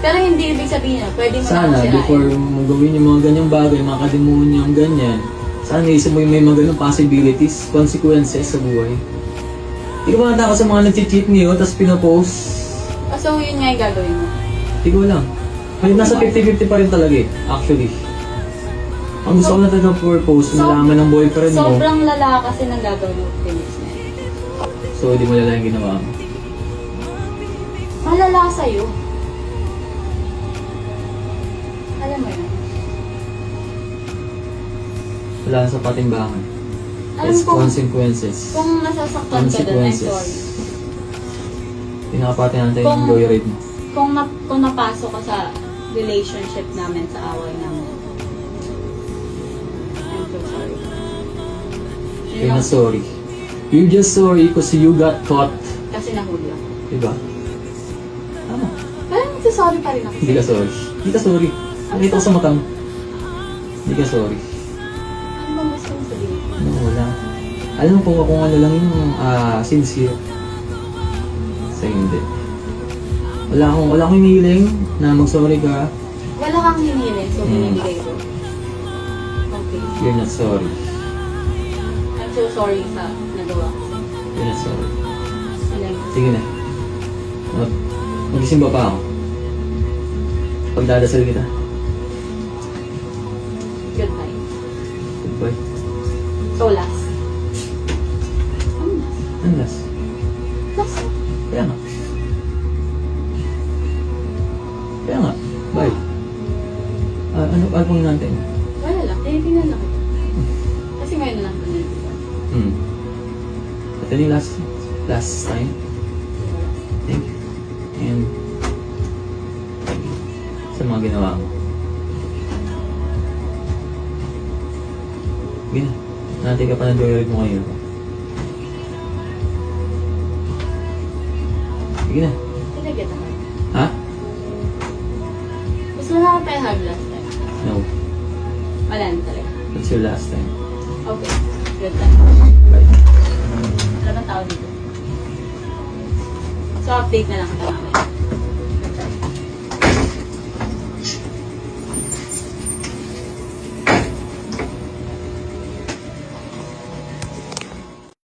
Pero hindi ibig sabihin na pwede mo Sana, na sirain. before mo gawin yung mga ganyang bagay, mga kademonyong ganyan, sana isip mo yung may mga ganong possibilities, consequences sa buhay. Hindi ko makatakot sa mga nag-cheat ngayon, tapos pinapost. So, yun nga yung gagawin mo. Hindi ko alam. May nasa 50-50 pa rin talaga eh, actually. Ang gusto ko na talaga purpose, nalaman ng boyfriend mo. Sobrang lala kasi nang gagawin mo Felix na yun. So, di mo lala yung ginawa mo. Malala sa'yo. Alam mo yun? Wala sa patimbangan. Alam It's kung- consequences. Kung nasasaktan ka doon, I'm sorry. Pinakapati natin Kung- yung joyride mo. Kung napasok ka sa relationship namin, sa away namin, I'm so sorry. You're not sorry. You're just sorry because you got caught. Kasi nahuli ako. Diba? Tama. Pero nagsasorry pa rin ako. Hindi ka sorry. Hindi ka sorry. Nakita ko sa mata mo. Hindi ka sorry. Ano bang gusto mong sabihin? Ano, wala. Alam mo kung ano lang yung sincere. Sa hindi. Wala akong hinihiling na mag-sorry ka. Wala kang hinihiling, so binibigay ko. Okay. You're not sorry. I'm so sorry sa nagawa ko. You're not sorry. Alam mo. Sige na. Mag-isimba pa ako. Pagdadasal kita. Goodbye. Goodbye. So last. Ano last? Ano last? Last. Kaya nga. Kaya nga. Bye. Ano pong natin? Wala lang. Tinitingnan lang kita. Kasi ngayon na lang ito nilipan. Ito yung last time. Thank you. And sa mga ginawa mo. Sige na. Nanti ka pa ng joyride mo ngayon. Sige na. Talaga kita. Ha? Gusto mo na tayo hug last time? No. Wala na talaga. That's your last time. Okay. Good time. Bye. Wala bang tao dito? So update na lang kita mamaya.